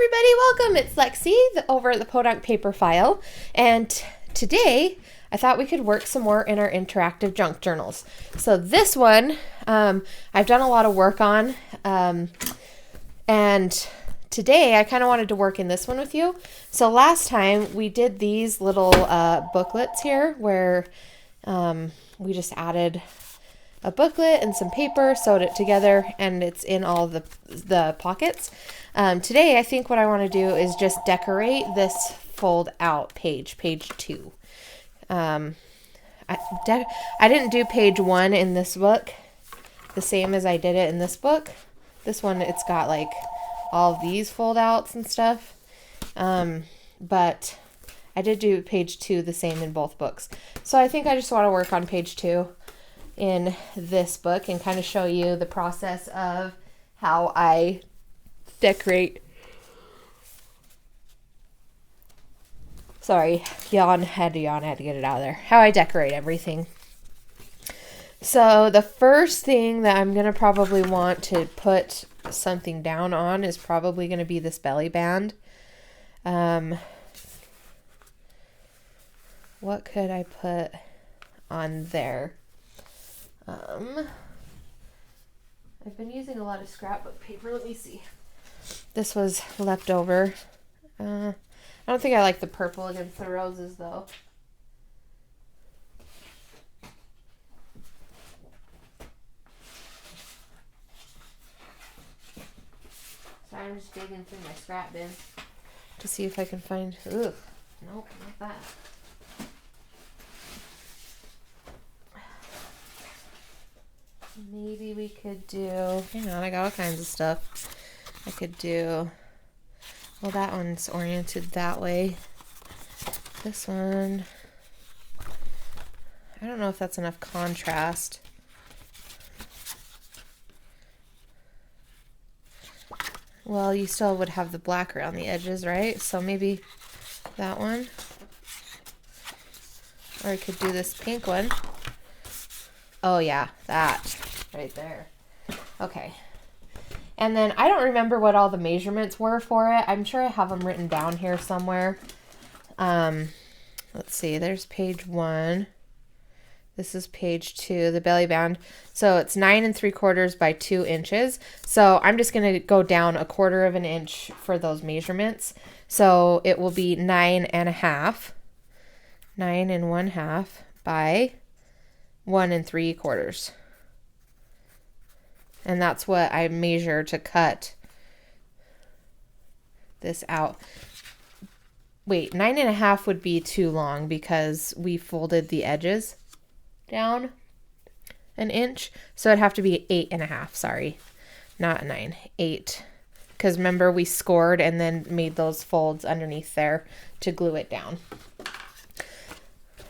everybody, welcome. It's Lexi over at the Podunk Paper File, and today I thought we could work some more in our interactive junk journals. So this one I've done a lot of work on, and today I kind of wanted to work in this one with you. So last time we did these little booklets here where we just added a booklet and some paper, sewed it together, and it's in all the pockets. Today, I think what I want to do is just decorate this fold out page 2. I didn't do page 1 in this book the same as I did it in this book. This one, it's got like all of these fold outs and stuff. But I did do page 2 the same in both books. So I think I just want to work on page 2 in this book and kind of show you the process of how I decorate. Sorry, I had to get it out of there. How I decorate everything. So the first thing that I'm going to probably want to put something down on is probably going to be this belly band. What could I put on there? I've been using a lot of scrapbook paper. Let me see. This was left over. I don't think I like the purple against the roses though. So I'm just digging through my scrap bin to see if I can find. Ugh, nope, not that. Maybe we could do, hang on, I got all kinds of stuff. I could do, well, that one's oriented that way. This one, I don't know if that's enough contrast. Well, you still would have the black around the edges, right? So maybe that one. Or I could do this pink one. Oh yeah, that right there. Okay. And then I don't remember what all the measurements were for it. I'm sure I have them written down here somewhere. Let's see, there's page 1. This is page 2, the belly band. So it's 9 3/4 by 2 inches. So I'm just going to go down 1/4 of an inch for those measurements. So it will be 9 1/2. 9 1/2 by 1 3/4. And that's what I measure to cut this out. Wait, 9 1/2 would be too long because we folded the edges down an inch. So it'd have to be 8 1/2, sorry. Not 9, 8. Because remember we scored and then made those folds underneath there to glue it down.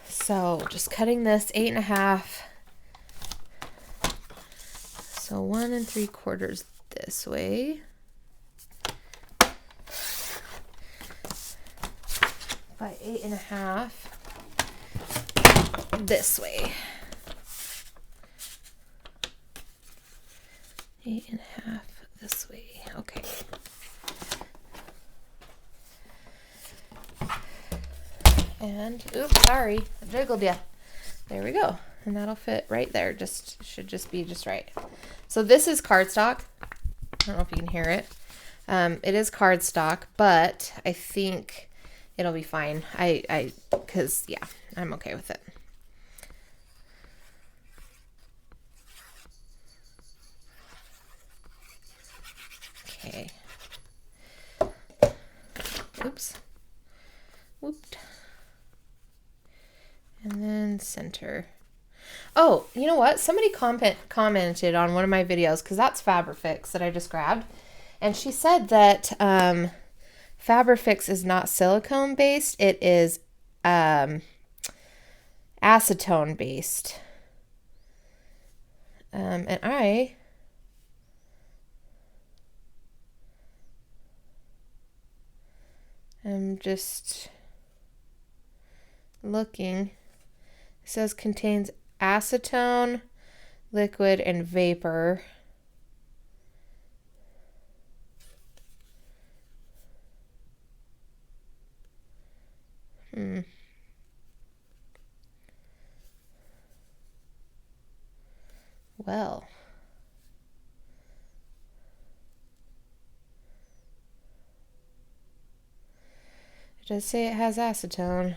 So just cutting this 8 1/2. So 1 3/4 this way. By 8 1/2 this way. 8 1/2 this way. Okay. And, oops, sorry, I jiggled ya. There we go. And that'll fit right there. Should just be just right. So this is cardstock. I don't know if you can hear it. It is cardstock, but I think it'll be fine. Because, yeah, I'm okay with it. Okay. Oops. Whooped. And then center. Oh, you know what? Somebody commented on one of my videos, because that's Fabrifix that I just grabbed. And she said that Fabrifix is not silicone based. It is acetone based. And I am just looking. It says contains acetone, liquid, and vapor. well. It does say it has acetone.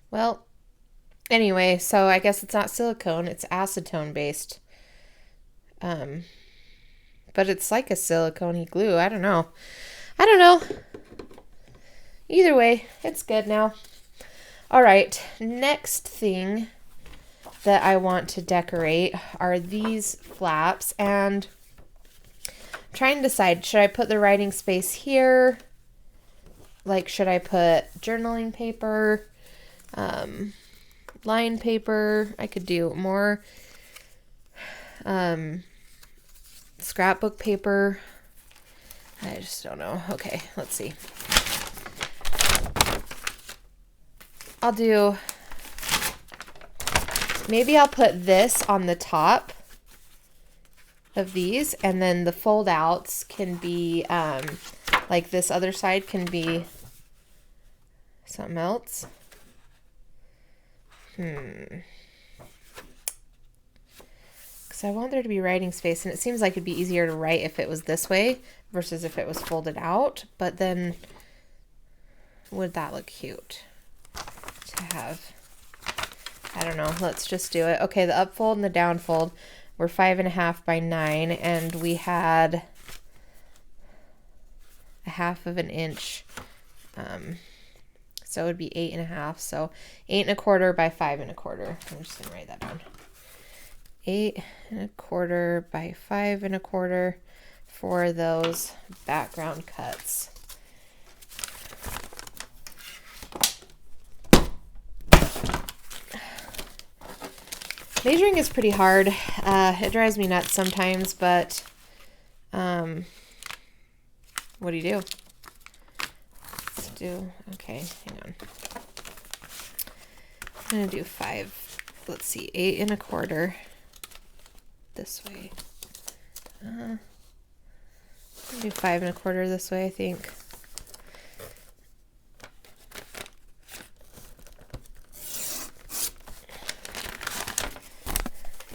Well, anyway, so I guess it's not silicone, it's acetone based. But it's like a silicone-y glue. I don't know. Either way, it's good now. All right, next thing that I want to decorate are these flaps, and I'm trying to decide, should I put the writing space here? Like, should I put journaling paper, line paper? I could do more scrapbook paper. I just don't know. Okay, let's see. Maybe I'll put this on the top of these, and then the fold outs can be, like this other side can be something else. Because I want there to be writing space, and it seems like it'd be easier to write if it was this way versus if it was folded out, but then would that look cute to have? I don't know. Let's just do it. Okay, the upfold and the downfold were 5.5 by 9, and we had a 1/2 inch. So it would be 8.5. So 8.25 by 5.25. I'm just gonna write that down. 8.25 by 5.25 for those background cuts. Measuring is pretty hard. It drives me nuts sometimes, but what do you do? Let's do, okay, hang on. I'm gonna do 5, let's see, 8.25 this way. I'll do 5.25 this way, I think.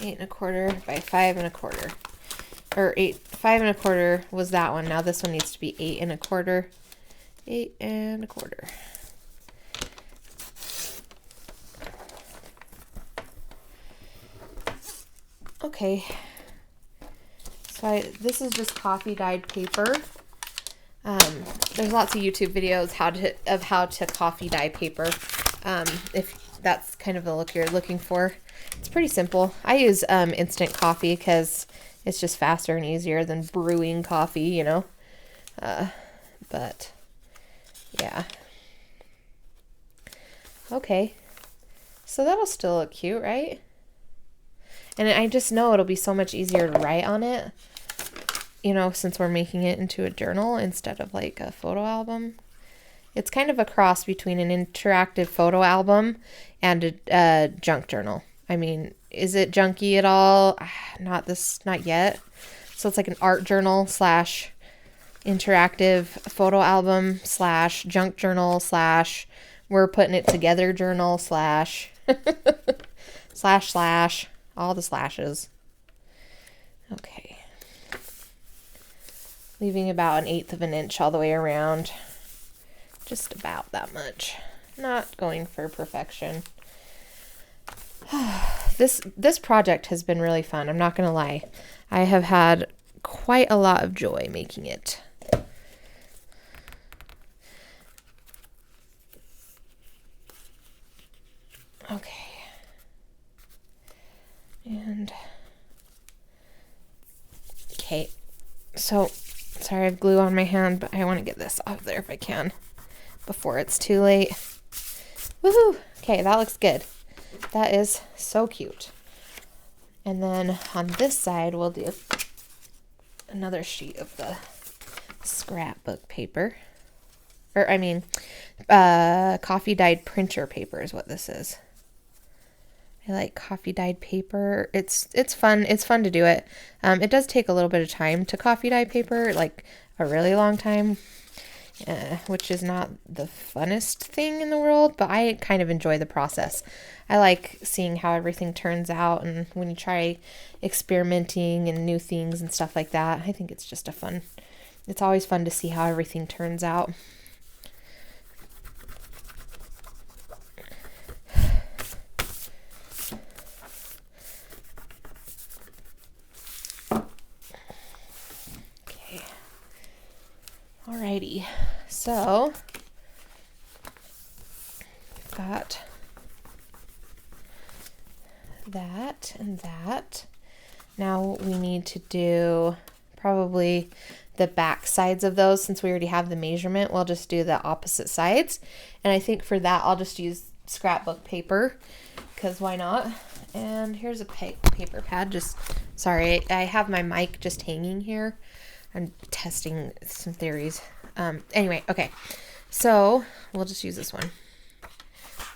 Eight and a quarter by 5.25, or 5.25 was that one. Now this one needs to be 8.25. 8.25. Okay. So this is just coffee dyed paper. There's lots of YouTube videos of how to coffee dye paper. If that's kind of the look you're looking for. It's pretty simple. I use instant coffee because it's just faster and easier than brewing coffee, you know. But yeah. Okay. So that'll still look cute, right? And I just know it'll be so much easier to write on it, you know, since we're making it into a journal instead of like a photo album. It's kind of a cross between an interactive photo album and a junk journal. I mean, is it junky at all? Not yet. So it's like an art journal / interactive photo album / junk journal / we're putting it together journal / / all the slashes. Okay. Leaving about 1/8 inch all the way around. Just about that much. Not going for perfection. This project has been really fun. I'm not going to lie. I have had quite a lot of joy making it. Okay. And okay. So, sorry I have glue on my hand, but I want to get this off there if I can before it's too late. Woohoo! Okay, that looks good. That is so cute. And then on this side, we'll do another sheet of the scrapbook paper. Or, I mean, coffee dyed printer paper is what this is. I like coffee dyed paper. It's fun. It's fun to do it. It does take a little bit of time to coffee dye paper, like a really long time. which is not the funnest thing in the world, but I kind of enjoy the process. I like seeing how everything turns out, and when you try experimenting and new things and stuff like that, I think it's just it's always fun to see how everything turns out. Okay. Alrighty, so got that and that. Now we need to do probably the back sides of those. Since we already have the measurement, we'll just do the opposite sides. And I think for that, I'll just use scrapbook paper, because why not? And here's a paper pad. Just, sorry, I have my mic just hanging here. I'm testing some theories. Anyway, okay. So we'll just use this one.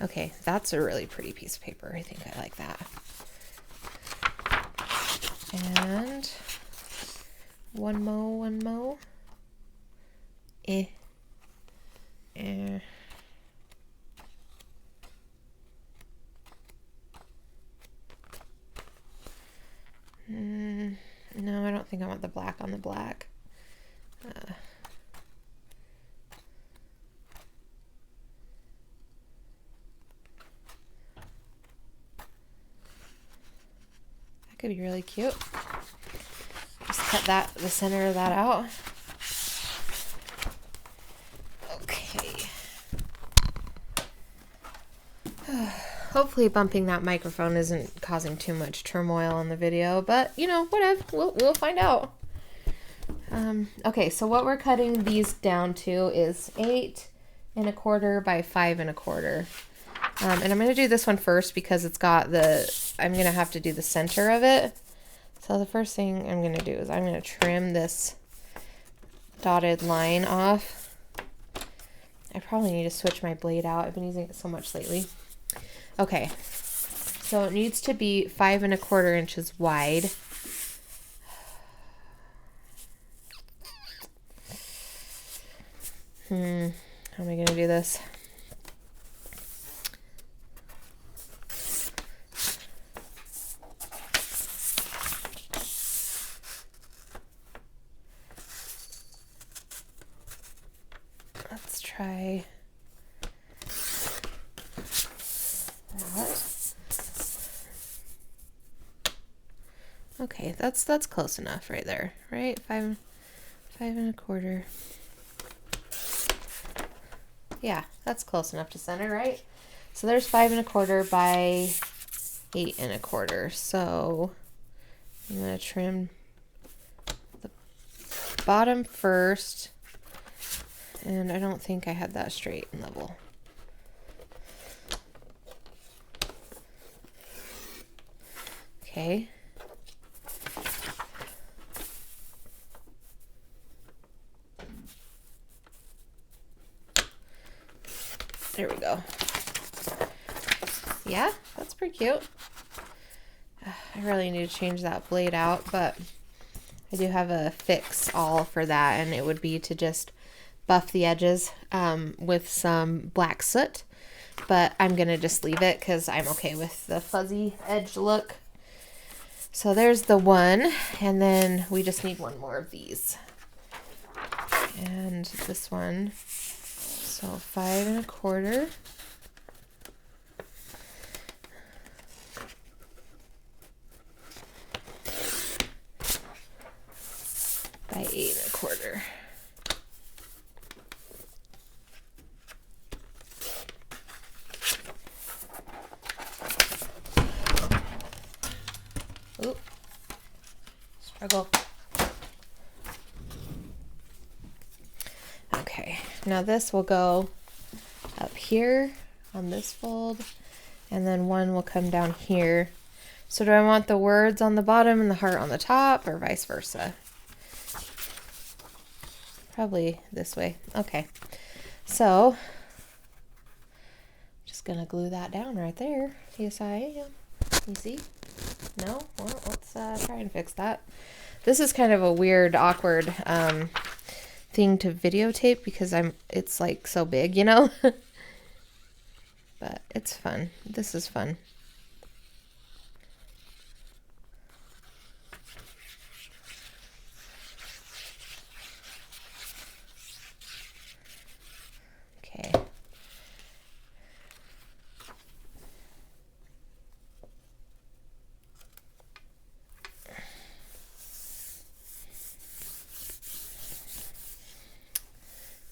Okay, that's a really pretty piece of paper. I think I like that. And one more. No, I don't think I want the black on the black. That could be really cute. Just cut the center of that out. Okay. Hopefully bumping that microphone isn't causing too much turmoil on the video, but you know, whatever, we'll find out. Okay, so what we're cutting these down to is 8 1/4 by 5 1/4. And I'm going to do this one first because it's got I'm going to have to do the center of it. So the first thing I'm going to do is I'm going to trim this dotted line off. I probably need to switch my blade out. I've been using it so much lately. Okay, so it needs to be 5 1/4 inches wide. How am I going to do this? Let's try that. Okay, that's close enough right there, right? 5 1/4. Yeah, that's close enough to center, right? So there's 5 1/4 by 8 1/4. So I'm going to trim the bottom first. And I don't think I had that straight and level. Okay. There we go. Yeah, that's pretty cute. I really need to change that blade out, but I do have a fix all for that, and it would be to just buff the edges with some black soot, but I'm gonna just leave it because I'm okay with the fuzzy edge look. So there's the one, and then we just need one more of these. And this one, so 5 1/4. By 8 1/4. Oop. Struggle. Okay, now this will go up here on this fold, and then one will come down here. So do I want the words on the bottom and the heart on the top, or vice versa? Probably this way. Okay, so just gonna glue that down right there. Yes, I am. You see? No? Well, let's try and fix that. This is kind of a weird, awkward thing to videotape because it's like so big, you know? But it's fun. This is fun. Okay.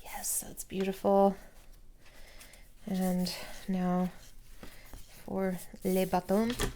Yes, that's beautiful. And now for les bâtons.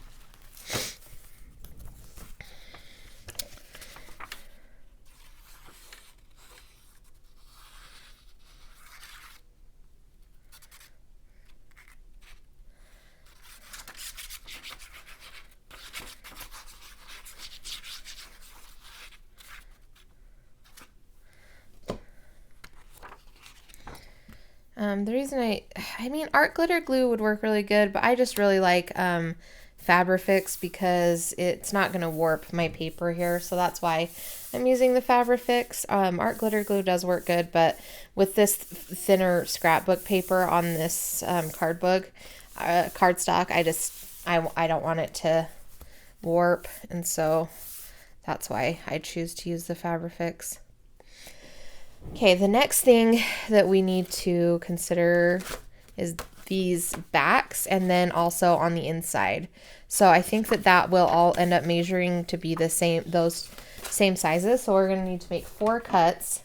The reason I mean, art glitter glue would work really good, but I just really like Fabrifix because it's not going to warp my paper here, so that's why I'm using the Fabrifix. Art glitter glue does work good, but with this thinner scrapbook paper on this cardstock, I don't want it to warp, and so that's why I choose to use the Fabrifix. Okay, the next thing that we need to consider is these backs and then also on the inside. So I think that will all end up measuring to be the same, those same sizes. So we're going to need to make 4 cuts.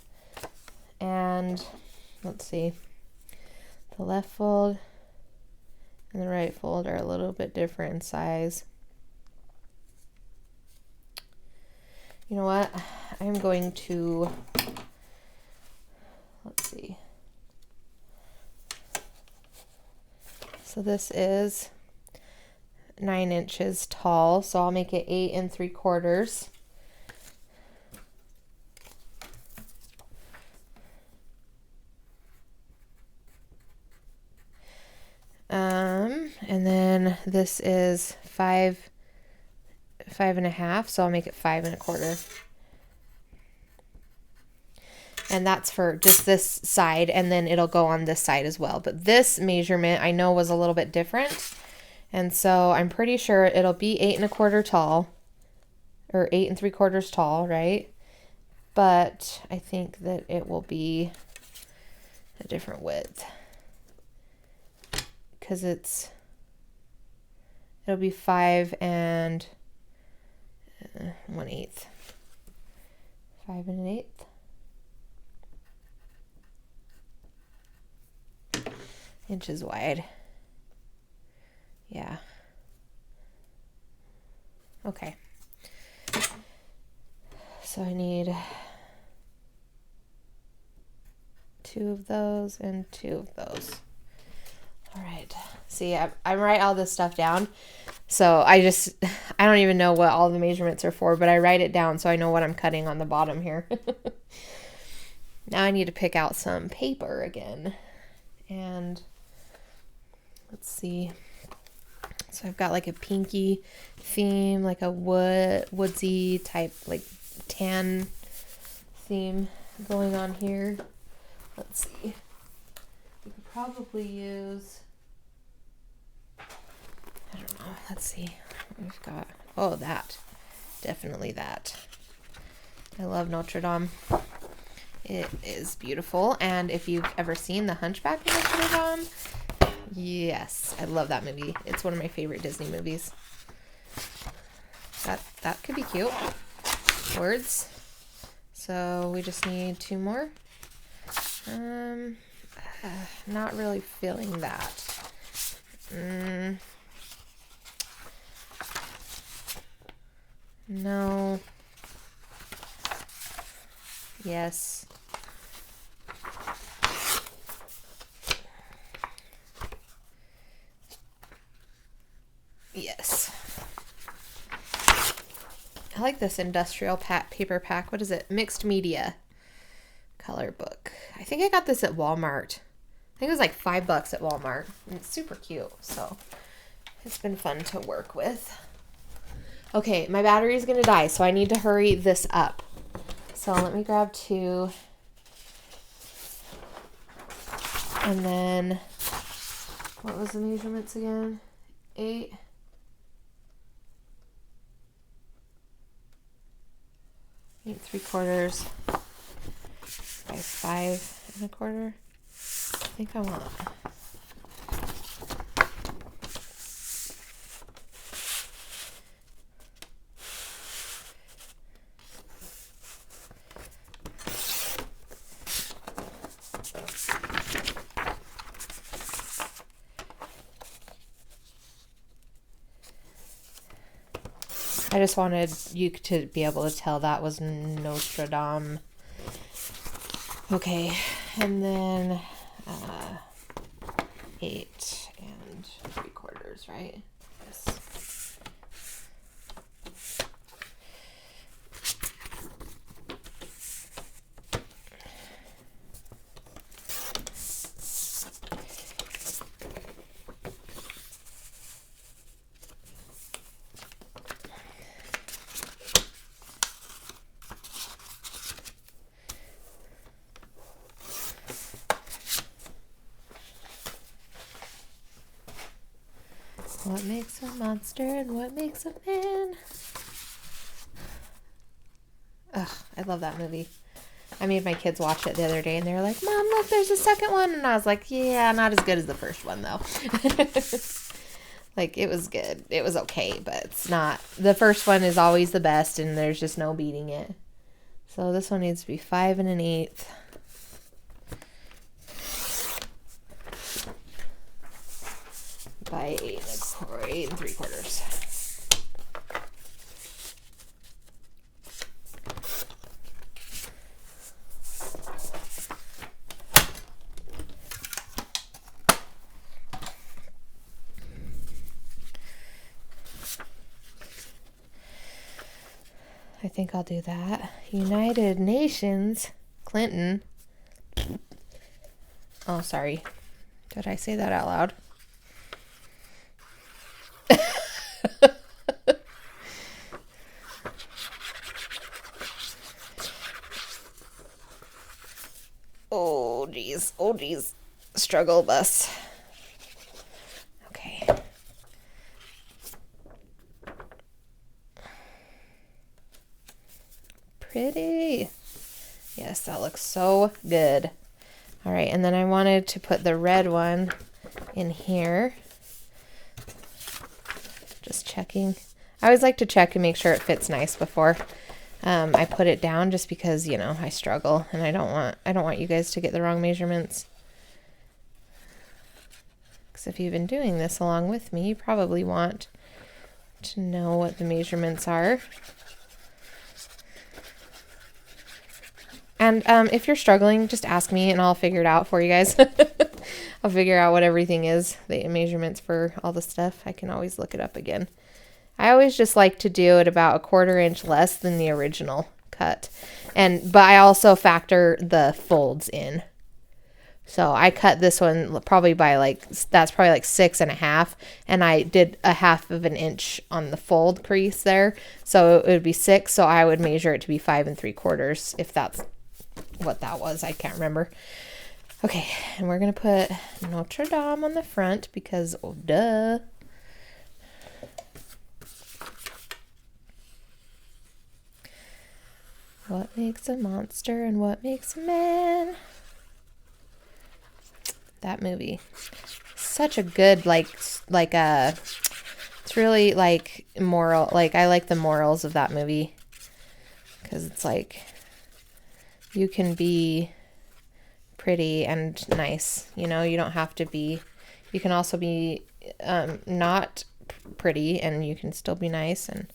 And let's see, the left fold and the right fold are a little bit different in size. You know what? I'm going to... Let's see. So this is 9 inches tall, so I'll make it 8 3/4. And then this is 5 1/2, so I'll make it 5 1/4. And that's for just this side, and then it'll go on this side as well. But this measurement I know was a little bit different, and so I'm pretty sure it'll be 8 1/4 tall, or 8 3/4 tall, right? But I think that it will be a different width because it'll be 5 1/8, 5 1/8. Inches wide. Yeah. Okay. So I need 2 of those and 2 of those. All right. See, I write all this stuff down. So I don't even know what all the measurements are for, but I write it down so I know what I'm cutting on the bottom here. Now I need to pick out some paper again. And let's see. So I've got like a pinky theme, like a woodsy type, like tan theme going on here. Let's see. We could probably use, I don't know. Let's see. We've got, oh, that. Definitely that. I love Notre Dame. It is beautiful, and if you've ever seen The Hunchback of Notre Dame, yes, I love that movie. It's one of my favorite Disney movies. That could be cute. Words. So we just need 2 more. Not really feeling that. No. Yes. Yes. I like this industrial paper pack. What is it? Mixed media color book. I think I got this at Walmart. I think it was like $5 at Walmart. And it's super cute. So it's been fun to work with. Okay, my battery is going to die, so I need to hurry this up. So let me grab 2 And then, what was the measurements again? 8. 8 3/4 by 5 1/4. I think I want. I just wanted you to be able to tell that was Notre Dame. Okay, and then 8 3/4, right? Yes. What makes a monster and what makes a man? Ugh, I love that movie. I made my kids watch it the other day and they were like, Mom, look, there's a second one. And I was like, yeah, not as good as the first one though. Like, it was good. It was okay, but it's not. The first one is always the best and there's just no beating it. So this one needs to be 5 1/8. By 8 3/4. I think I'll do that. United Nations, Clinton. Oh, sorry. Did I say that out loud? Oh, geez. Oh, geez. Struggle bus. Okay. Pretty. Yes, that looks so good. All right, and then I wanted to put the red one in here. Just checking. I always like to check and make sure it fits nice before I put it down, just because, you know, I struggle and I don't want you guys to get the wrong measurements. Because if you've been doing this along with me, you probably want to know what the measurements are. And if you're struggling, just ask me and I'll figure it out for you guys. I'll figure out what everything is, the measurements for all the stuff. I can always look it up again. I always just like to do it about 1/4 inch less than the original cut. But I also factor the folds in. So I cut this one probably by that's probably like 6 1/2. And I did 1/2 inch on the fold crease there. So it would be 6. So I would measure it to be 5 3/4 if that's what that was. I can't remember. Okay, and we're going to put Notre Dame on the front because, oh, duh. What makes a monster and what makes a man? That movie. Such a good, it's really, moral. I like the morals of that movie. Because it's you can be pretty and nice. You know, you don't have to be, you can also be not pretty and you can still be nice. And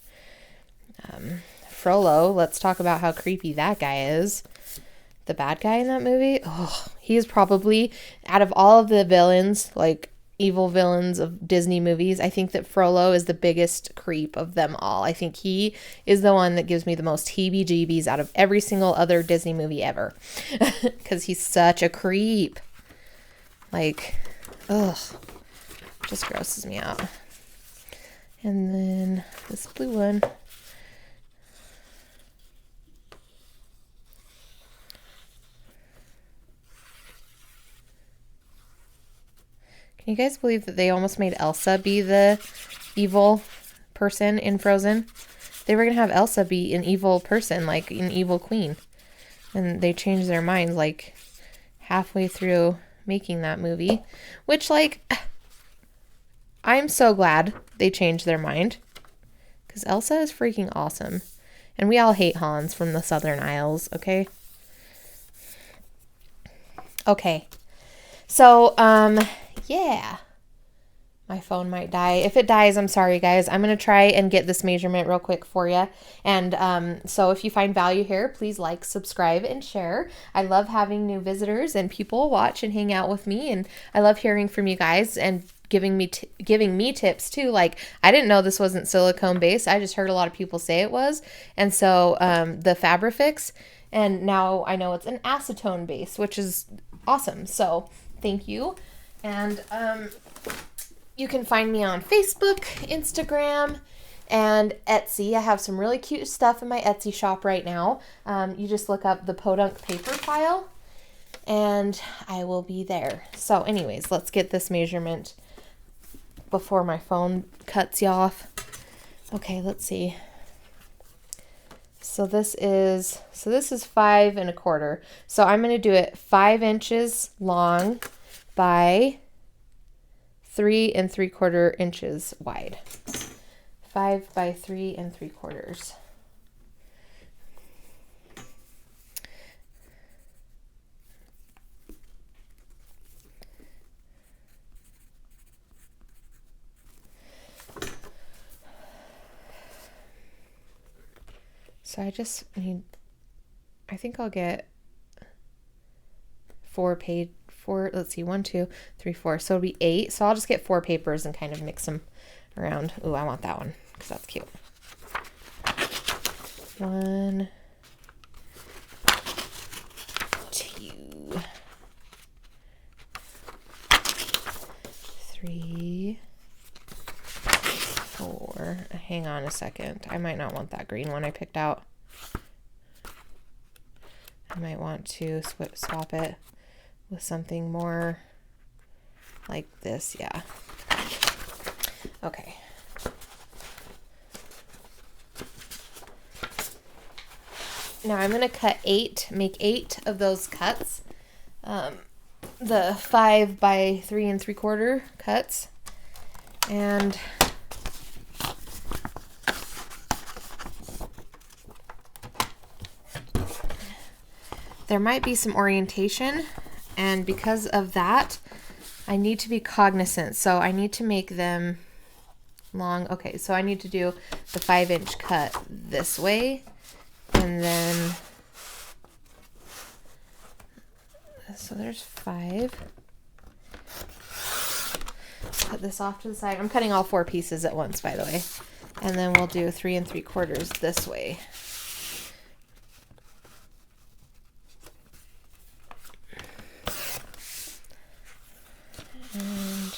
Frollo, let's talk about how creepy that guy is. The bad guy in that movie. Oh, he is probably, out of all of the villains, evil villains of Disney movies, I think that Frollo is the biggest creep of them all. I think he is the one that gives me the most heebie-jeebies out of every single other Disney movie ever. Because he's such a creep. Ugh. Just grosses me out. And then this blue one. Can you guys believe that they almost made Elsa be the evil person in Frozen? They were going to have Elsa be an evil person, like an evil queen. And they changed their minds like halfway through making that movie. Which, like, I'm so glad they changed their mind. Because Elsa is freaking awesome. And we all hate Hans from the Southern Isles, okay? Okay. So, yeah. My phone might die. If it dies, I'm sorry, guys. I'm going to try and get this measurement real quick for you. And so if you find value here, please like, subscribe, and share. I love having new visitors and people watch and hang out with me. And I love hearing from you guys and giving me tips too. Like, I didn't know this wasn't silicone based. I just heard a lot of people say it was. And so the Fabrifix, and now I know it's an acetone base, which is awesome. So thank you. And you can find me on Facebook, Instagram, and Etsy. I have some really cute stuff in my Etsy shop right now. You just look up the Podunk paper file, and I will be there. So anyways, let's get this measurement before my phone cuts you off. Okay, let's see. So this is 5 1/4. So I'm going to do it 5 inches long by 3 3/4 inches wide. 5 by 3 3/4. So I just need, I think I'll get 4, let's see, 1, 2, 3, 4. So it'll be 8. So I'll just get 4 papers and kind of mix them around. Ooh, I want that one because that's cute. 1, 2, 3, 4. Hang on a second. I might not want that green one I picked out. I might want to swap it with something more like this. Yeah. Okay. Now I'm going to make 8 of those cuts. The 5 by 3 3/4 cuts. And there might be some orientation, and because of that, I need to be cognizant. So I need to make them long. Okay, so I need to do the 5-inch cut this way, and then, so there's 5. Put this off to the side. I'm cutting all 4 pieces at once, by the way. And then we'll do 3 3/4 this way. And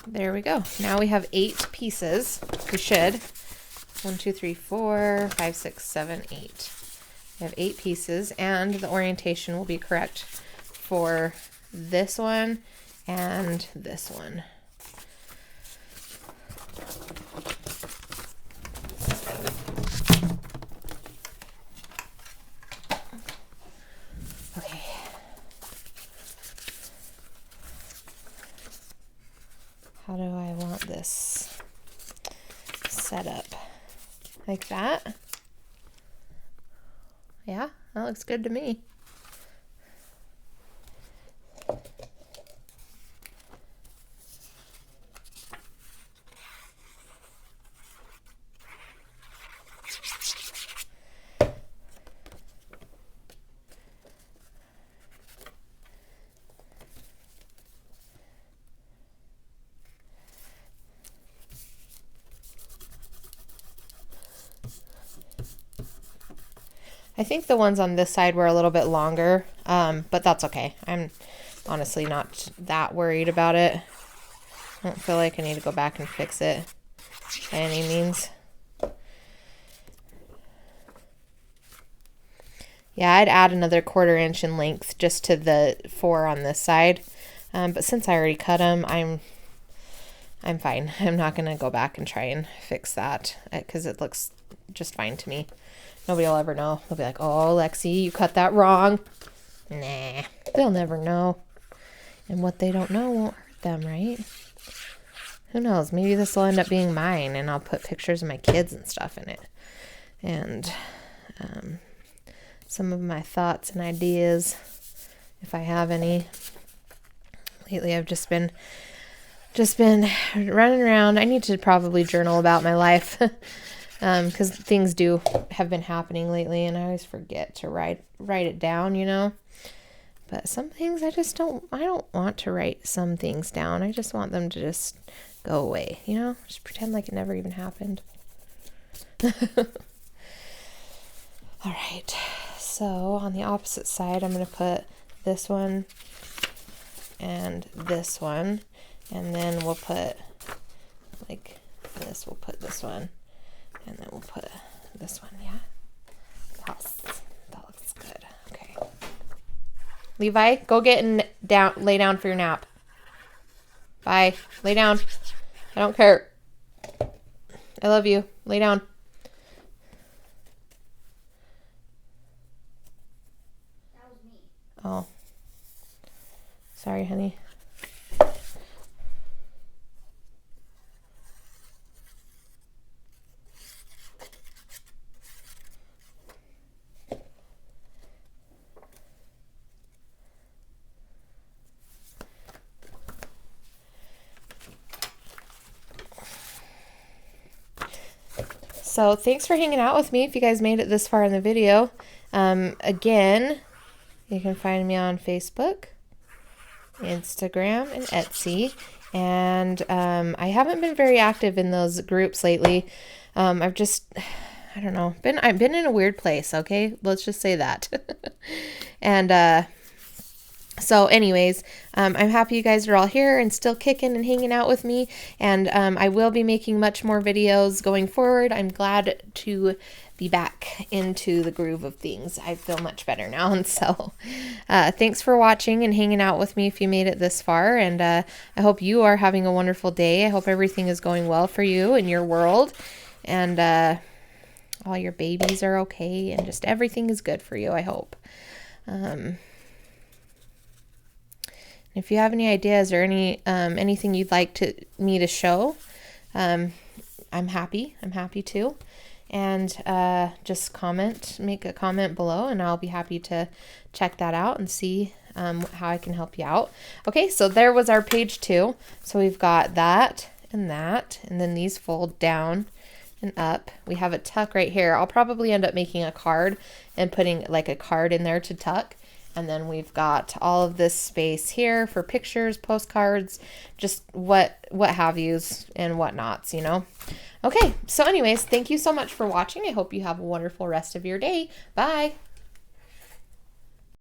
there we go. Now we have 8 pieces. We should. 1, 2, 3, 4, 5, 6, 7, 8. We have 8 pieces, and the orientation will be correct for this one and this one. Okay. How do I want this set up? Like that? Yeah, that looks good to me. I think the ones on this side were a little bit longer, but that's okay. I'm honestly not that worried about it. I don't feel like I need to go back and fix it by any means. Yeah, I'd add another 1/4 inch in length just to the 4 on this side. But since I already cut them, I'm fine. I'm not going to go back and try and fix that because it looks just fine to me. Nobody will ever know. They'll be like, oh, Lexi, you cut that wrong. Nah, they'll never know. And what they don't know won't hurt them, right? Who knows? Maybe this will end up being mine and I'll put pictures of my kids and stuff in it. And some of my thoughts and ideas, if I have any. Lately I've just been running around. I need to probably journal about my life because things have been happening lately and I always forget to write it down, you know. But some things I don't want to write some things down. I just want them to just go away, you know, just pretend like it never even happened. All right, so on the opposite side, I'm going to put this one and this one, and then we'll put like this. We'll put this one, and then we'll put this one. Yeah, that looks good. Okay, Levi, go get and lay down for your nap. Bye. Lay down. I don't care. I love you. Lay down. That was me. Oh. Sorry, honey. So thanks for hanging out with me if you guys made it this far in the video. Again, you can find me on Facebook, Instagram, and Etsy. And I haven't been very active in those groups lately. I've just, I don't know, I've been in a weird place, okay? Let's just say that. And so anyways, I'm happy you guys are all here and still kicking and hanging out with me. And I will be making much more videos going forward. I'm glad to be back into the groove of things. I feel much better now. And so thanks for watching and hanging out with me if you made it this far. And I hope you are having a wonderful day. I hope everything is going well for you in your world. And all your babies are okay. And just everything is good for you, I hope. If you have any ideas or anything you'd like me to show, I'm happy. I'm happy to. And just make a comment below, and I'll be happy to check that out and see how I can help you out. Okay, so there was our page 2. So we've got that, and then these fold down and up. We have a tuck right here. I'll probably end up making a card and putting like a card in there to tuck. And then we've got all of this space here for pictures, postcards, just what have yous and whatnots, you know. Okay, so anyways, thank you so much for watching. I hope you have a wonderful rest of your day. Bye.